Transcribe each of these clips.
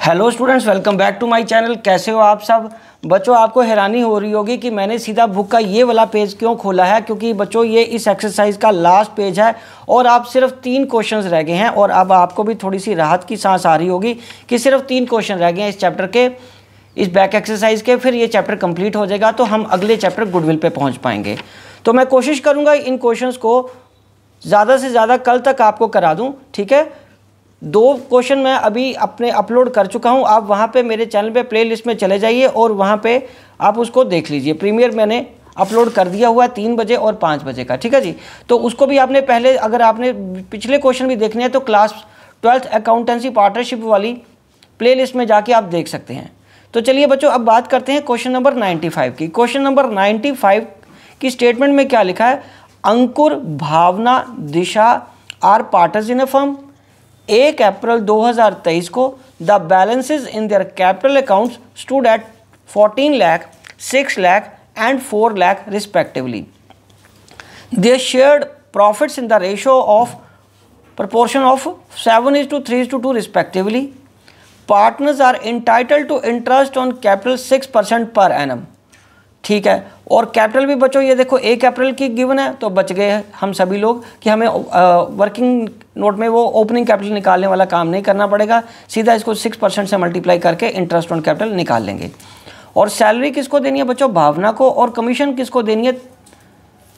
Hello students, welcome back to my channel. कैसे हो आप सब बच्चों? आपको हैरानी हो रही होगी कि मैंने सीधा बुक का ये वाला पेज क्यों खोला है, क्योंकि बच्चों ये इस एक्सरसाइज का लास्ट पेज है और आप सिर्फ 3 क्वेश्चंस रह गए हैं। और अब आपको भी थोड़ी सी राहत की सांस आ रही होगी कि सिर्फ 3 क्वेश्चन रह गए हैं इस चैप्टर के, इस बैक एक्सरसाइज के। फिर ये चैप्टर कंप्लीट हो जाएगा तो हम अगले चैप्टर गुडविल पे पहुँच पाएंगे। तो मैं कोशिश करूँगा इन क्वेश्चंस को ज़्यादा से ज़्यादा कल तक आपको करा दूँ, ठीक है। 2 क्वेश्चन मैं अभी अपने अपलोड कर चुका हूं। आप वहां पे मेरे चैनल पे प्लेलिस्ट में चले जाइए और वहां पे आप उसको देख लीजिए। प्रीमियर मैंने अपलोड कर दिया हुआ है 3 बजे और 5 बजे का, ठीक है जी। तो उसको भी आपने पहले, अगर आपने पिछले क्वेश्चन भी देखने हैं तो क्लास 12th अकाउंटेंसी पार्टनरशिप वाली प्लेलिस्ट में जाके आप देख सकते हैं। तो चलिए बच्चों, अब बात करते हैं क्वेश्चन नंबर 95 की। क्वेश्चन नंबर 95 की स्टेटमेंट में क्या लिखा है? Ankur, Bhavna, Disha are partners in a firm. 1 April 2023 को the balances in their capital accounts stood at 14 lakh, 6 lakh and 4 lakh respectively. They shared profits in the ratio of proportion of 7:3:2 respectively. Partners are entitled to interest on capital 6% per annum. ठीक है। और capital भी बच्चों ये देखो 1 अप्रैल की given है, तो बच गए हम सभी लोग कि हमें वर्किंग नोट में वो ओपनिंग कैपिटल निकालने वाला काम नहीं करना पड़ेगा, सीधा इसको 6% से मल्टीप्लाई करके इंटरेस्ट ऑन कैपिटल निकाल लेंगे। और सैलरी किसको देनी है बच्चों? भावना को। और कमीशन किसको देनी है?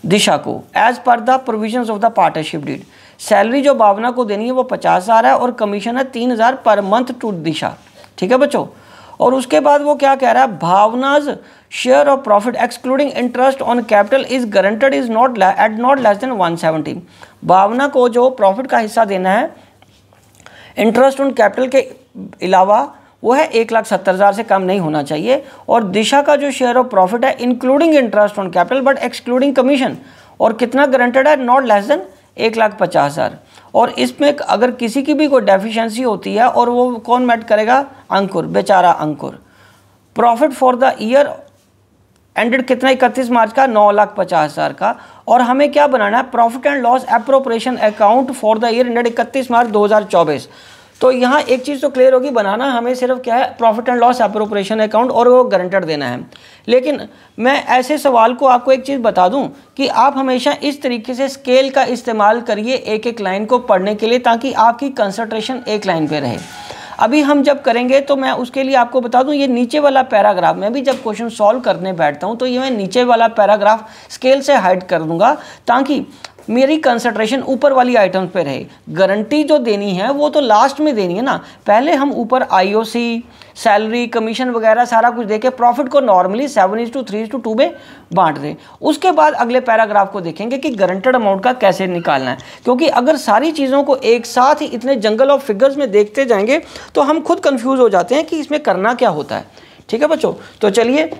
दिशा को। As per the provisions of the partnership deed. Salary जो भावना को देनी है वो 50,000 है और कमीशन है 3,000 पर मंथ टू दिशा, ठीक है बच्चों। और उसके बाद वो क्या कह रहा है? Bhavna's share of profit excluding interest on capital is guaranteed is not less than 170। Bhavna को जो प्रॉफिट का हिस्सा देना है इंटरेस्ट ऑन कैपिटल के अलावा वो है 1,70,000 से कम नहीं होना चाहिए। और दिशा का जो शेयर ऑफ प्रॉफिट है including interest on capital but excluding commission, और कितना गारंटेड है? Not less then 1,50,000। और इसमें अगर किसी की भी कोई डेफिशिएंसी होती है और वो कौन मैट करेगा? अंकुर, बेचारा Ankur. Profit for the year ended कितना? 31 मार्च का 9,50,000 का। और हमें क्या बनाना है? Profit and loss appropriation account for the year ended 31 मार्च 2024। तो यहाँ एक चीज़ तो क्लियर होगी, बनाना हमें सिर्फ क्या है? Profit and loss appropriation account, और वो गारंटेड देना है। लेकिन मैं ऐसे सवाल को आपको एक चीज़ बता दूं कि आप हमेशा इस तरीके से स्केल का इस्तेमाल करिए एक एक लाइन को पढ़ने के लिए, ताकि आपकी कंसंट्रेशन एक लाइन पे रहे। अभी हम जब करेंगे तो मैं उसके लिए आपको बता दूं, ये नीचे वाला पैराग्राफ, मैं भी जब क्वेश्चन सॉल्व करने बैठता हूं तो ये मैं नीचे वाला पैराग्राफ स्केल से हाइड कर दूंगा, ताकि मेरी कंसंट्रेशन ऊपर वाली आइटम्स पे रहे। गारंटी जो देनी है वो तो लास्ट में देनी है ना। पहले हम ऊपर आईओसी, सैलरी, कमीशन वगैरह सारा कुछ देके प्रॉफिट को नॉर्मली 7:3:2 में बांट दें। उसके बाद अगले पैराग्राफ को देखेंगे कि गारंटेड अमाउंट का कैसे निकालना है। क्योंकि अगर सारी चीज़ों को एक साथ ही इतने जंगल ऑफ फिगर्स में देखते जाएंगे तो हम खुद कंफ्यूज हो जाते हैं कि इसमें करना क्या होता है, ठीक है बच्चों। तो चलिए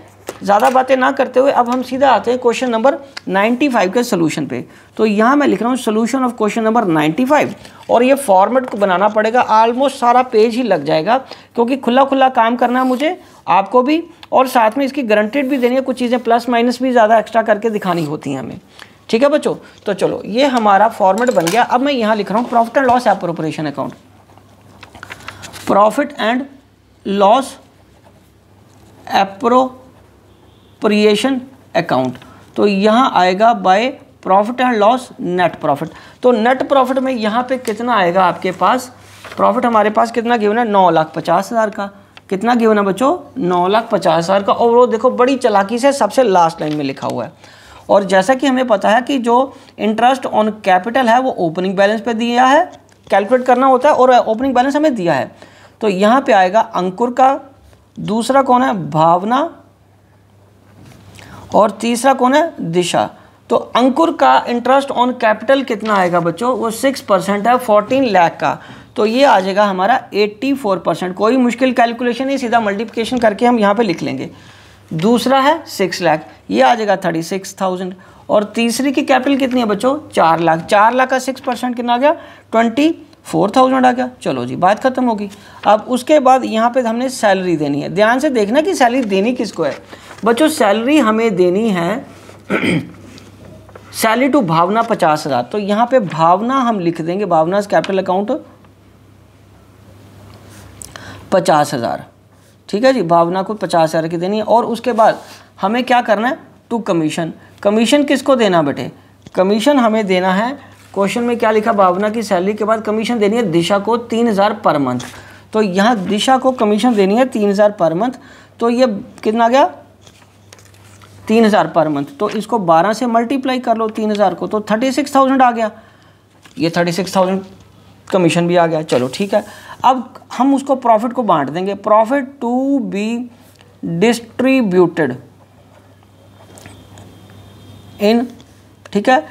ज़्यादा बातें ना करते हुए अब हम सीधा आते हैं क्वेश्चन नंबर 95 के सोल्यूशन पे। तो यहाँ मैं लिख रहा हूँ सोल्यूशन ऑफ क्वेश्चन नंबर 95, और ये फॉर्मेट को बनाना पड़ेगा। ऑलमोस्ट सारा पेज ही लग जाएगा, क्योंकि खुला खुला काम करना है मुझे, आपको भी, और साथ में इसकी गारंटेड भी देनी है। कुछ चीज़ें प्लस माइनस भी ज़्यादा एक्स्ट्रा करके दिखानी होती हैं हमें, ठीक है बच्चों। तो चलो ये हमारा फॉर्मेट बन गया। अब मैं यहाँ लिख रहा हूँ profit and loss appropriation account. Profit and loss appropriation account, तो यहाँ आएगा by profit and loss net profit. तो नेट प्रॉफिट में यहाँ पे कितना आएगा आपके पास? प्रॉफिट हमारे पास कितना गिवन है? 9,50,000 का। कितना गिवन है बच्चों? 9,50,000 का। और वो देखो बड़ी चालाकी से सबसे लास्ट लाइन में लिखा हुआ है। और जैसा कि हमें पता है कि जो इंटरेस्ट ऑन कैपिटल है वो ओपनिंग बैलेंस पे दिया है, कैलकुलेट करना होता है, और ओपनिंग बैलेंस हमें दिया है। तो यहाँ पे आएगा अंकुर का, दूसरा कौन है? भावना, और तीसरा कौन है? दिशा। तो अंकुर का इंटरेस्ट ऑन कैपिटल कितना आएगा बच्चों? वो 6% है 14 लाख का। तो ये आ जाएगा हमारा 84%। कोई मुश्किल कैलकुलेशन नहीं, सीधा मल्टीप्लिकेशन करके हम यहाँ पे लिख लेंगे। दूसरा है 6 लाख, ये आ जाएगा 36,000। और तीसरी की कैपिटल कितनी है बच्चों? 4 लाख। 4 लाख का 6% कितना आ गया? 24,000 आ गया। चलो जी, बात खत्म होगी। अब उसके बाद यहाँ पे हमने सैलरी देनी है। ध्यान से देखना कि सैलरी देनी किसको है बच्चों। सैलरी हमें देनी है सैलरी टू भावना 50,000। तो यहाँ पे भावना हम लिख देंगे, भावना कैपिटल अकाउंट 50,000, ठीक है जी, भावना को 50,000 की देनी है। और उसके बाद हमें क्या करना है, टू कमीशन। कमीशन किसको देना बेटे, कमीशन हमें देना है, क्वेश्चन में क्या लिखा, भावना की सैलरी के बाद कमीशन देनी है दिशा को 3,000 पर मंथ। तो यहाँ दिशा को कमीशन देनी है 3,000 पर मंथ, तो ये कितना गया 3,000 पर मंथ। तो इसको 12 से मल्टीप्लाई कर लो 3,000 को, तो 36,000 आ गया, ये 36,000 कमीशन भी आ गया। चलो ठीक है, अब हम उसको प्रॉफिट को बांट देंगे, profit to be distributed in, ठीक है,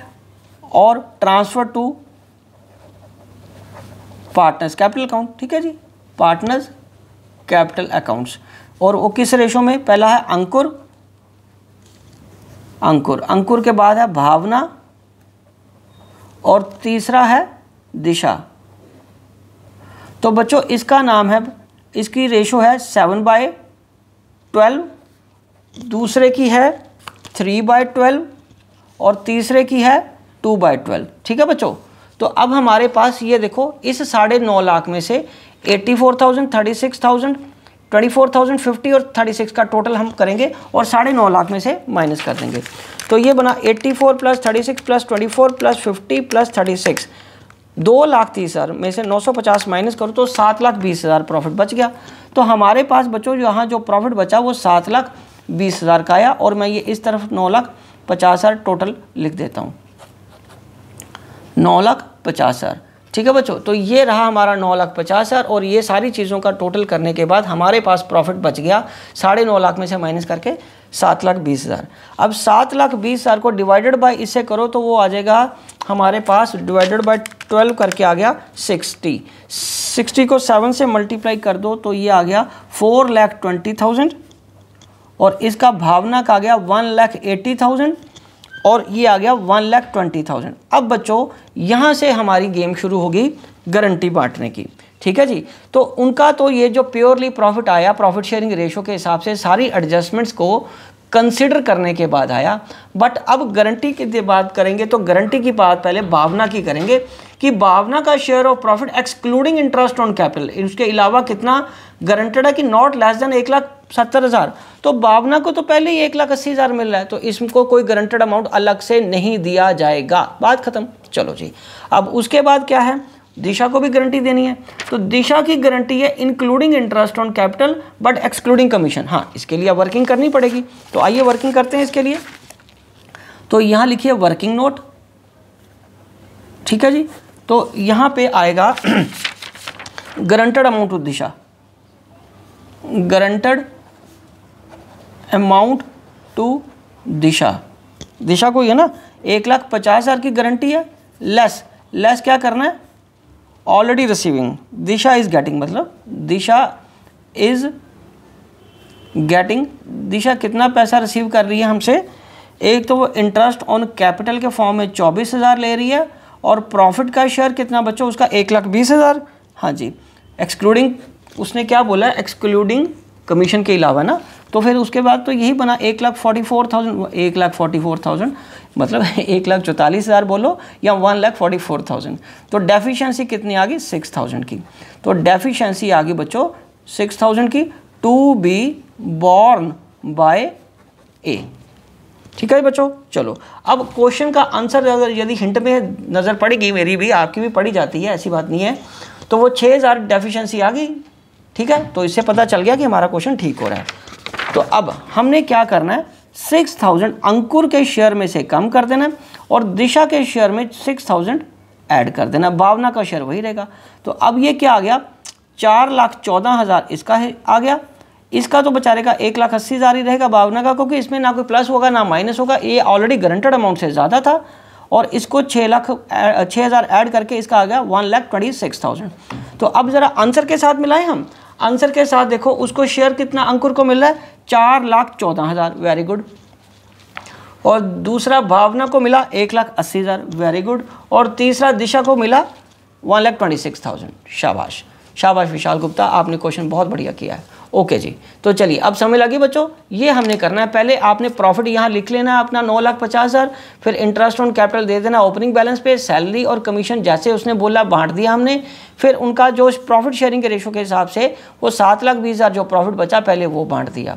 और transfer to partners capital account, ठीक है जी, पार्टनर्स कैपिटल अकाउंट्स। और वो किस रेशो में, पहला है अंकुर, अंकुर, अंकुर के बाद है भावना, और तीसरा है दिशा। तो बच्चों इसका नाम है, इसकी रेशो है 7/12, दूसरे की है 3/12 और तीसरे की है 2/12, ठीक है बच्चों। तो अब हमारे पास ये देखो, इस 9.5 लाख में से 84,000, 36,000, 24,000, 50 और 36 का टोटल हम करेंगे और 9.5 लाख में से माइनस कर देंगे। तो ये बना 84 प्लस 36 प्लस 24 प्लस 50 प्लस 36, 2,30,000 में से 950 माइनस करो तो 7,20,000 प्रॉफिट बच गया। तो हमारे पास बच्चों यहाँ जो प्रॉफिट बचा वो 7,20,000 का आया, और मैं ये इस तरफ 9,50,000 टोटल लिख देता हूँ, 9,50,000, ठीक है बच्चों। तो ये रहा हमारा 9,50,000, और ये सारी चीज़ों का टोटल करने के बाद हमारे पास प्रॉफिट बच गया 9.5 लाख में से माइनस करके 7,20,000। अब 7,20,000 को डिवाइडेड बाय इससे करो तो वो आ जाएगा हमारे पास, डिवाइडेड बाय 12 करके आ गया 60, 60 को 7 से मल्टीप्लाई कर दो तो ये आ गया 4,20,000, और इसका भावना का आ गया 1,80,000, और ये आ गया 1,20,000। अब बच्चों यहाँ से हमारी गेम शुरू होगी गारंटी बांटने की, ठीक है जी। तो उनका तो ये जो प्योरली प्रॉफिट आया प्रॉफिट शेयरिंग रेशो के हिसाब से सारी एडजस्टमेंट्स को कंसिडर करने के बाद आया। बट अब गारंटी की बात करेंगे तो गारंटी की बात पहले भावना की करेंगे कि भावना का share of profit excluding interest on capital, उसके अलावा कितना गारंटेड है कि नॉट लेस देन 1,70,000। तो भावना को तो पहले ही 1,80,000 मिल रहा है, तो इसको कोई गारंटेड अमाउंट अलग से नहीं दिया जाएगा, बात खत्म। चलो जी, अब उसके बाद क्या है, दिशा को भी गारंटी देनी है। तो दिशा की गारंटी है including interest on capital but excluding commission. हाँ, इसके लिए वर्किंग करनी पड़ेगी, तो आइए वर्किंग करते हैं इसके लिए। तो यहाँ लिखिए वर्किंग नोट, ठीक है जी। तो यहाँ पे आएगा guaranteed amount to Disha, guaranteed amount to Disha, Disha को ये ना 1,50,000 की गारंटी है, लेस क्या करना है, already receiving, Disha is getting, मतलब दिशा इज गेटिंग, दिशा कितना पैसा रिसीव कर रही है हमसे, एक तो वो इंटरेस्ट ऑन कैपिटल के फॉर्म में 24,000 ले रही है, और प्रॉफिट का शेयर कितना बच्चों उसका 1,20,000। हाँ जी, एक्सक्लूडिंग, उसने क्या बोला है, एक्सक्लूडिंग कमीशन के अलावा ना, तो फिर उसके बाद तो यही बना 1,44,000, 1,44,000 मतलब 1,44,000 बोलो या 1,44,000। तो डेफिशिएंसी कितनी आ गई, 6,000 की। तो डेफिशिएंसी आ गई बच्चों 6,000 की, टू बी बॉर्न बाय ए, ठीक है बच्चों। चलो अब क्वेश्चन का आंसर अगर यदि हिंट में नज़र पड़ेगी, मेरी भी आपकी भी पड़ी जाती है, ऐसी बात नहीं है, तो वो 6,000 डेफिशिएंसी आ गई, ठीक है। तो इससे पता चल गया कि हमारा क्वेश्चन ठीक हो रहा है। तो अब हमने क्या करना है, 6,000 अंकुर के शेयर में से कम कर देना और दिशा के शेयर में 6,000 ऐड कर देना, भावना का शेयर वही रहेगा। तो अब ये क्या आ गया, 4,14,000 इसका है आ गया, इसका तो बेचारे का 1,80,000 ही रहेगा भावना का, क्योंकि इसमें ना कोई प्लस होगा ना माइनस होगा, ये ऑलरेडी गारंटेड अमाउंट से ज़्यादा था, और इसको 6,000 ऐड करके इसका आ गया 1,26,000। तो अब ज़रा आंसर के साथ मिलाएं हम, आंसर के साथ देखो उसको शेयर कितना अंकुर को मिल रहा है, 4,14,000, वेरी गुड। और दूसरा भावना को मिला 1,80,000, वेरी गुड। और तीसरा दिशा को मिला 1,26,000, शाबाश। शाबाश विशाल गुप्ता, आपने क्वेश्चन बहुत बढ़िया किया है। ओके जी, तो चलिए अब समझ लगी बच्चों, ये हमने करना है। पहले आपने प्रॉफिट यहाँ लिख लेना है अपना 9,50,000, फिर इंटरेस्ट ऑन कैपिटल दे देना ओपनिंग बैलेंस पे, सैलरी और कमीशन जैसे उसने बोला बांट दिया हमने, फिर उनका जो प्रॉफिट शेयरिंग के रेशो के हिसाब से वो 7,20,000 जो प्रॉफिट बचा पहले वो बांट दिया।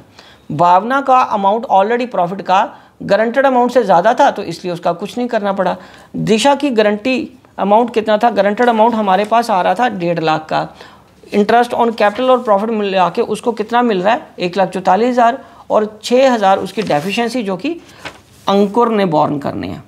भावना का अमाउंट ऑलरेडी प्रॉफिट का गारंटेड अमाउंट से ज़्यादा था तो इसलिए उसका कुछ नहीं करना पड़ा। दिशा की गारंटी अमाउंट कितना था, गारंटेड अमाउंट हमारे पास आ रहा था 1.5 लाख का, इंटरेस्ट ऑन कैपिटल और प्रॉफिट मिला के उसको कितना मिल रहा है 1,44,000 और 6,000 उसकी डेफिशिएंसी जो कि अंकुर ने बॉर्न करनी है।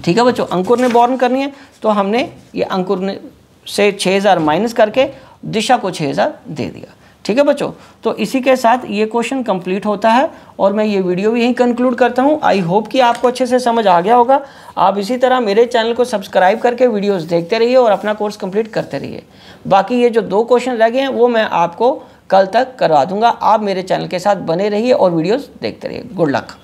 ठीक है बच्चों, अंकुर ने बॉर्न करनी है तो हमने ये अंकुर ने से 6,000 माइनस करके दिशा को 6,000 दे दिया। ठीक है बच्चों, तो इसी के साथ ये क्वेश्चन कंप्लीट होता है और मैं ये वीडियो भी यहीं कंक्लूड करता हूँ। आई होप कि आपको अच्छे से समझ आ गया होगा। आप इसी तरह मेरे चैनल को सब्सक्राइब करके वीडियोस देखते रहिए और अपना कोर्स कंप्लीट करते रहिए। बाकी ये जो 2 क्वेश्चन रह गए हैं वो मैं आपको कल तक करवा दूंगा। आप मेरे चैनल के साथ बने रहिए और वीडियोज़ देखते रहिए। Good luck.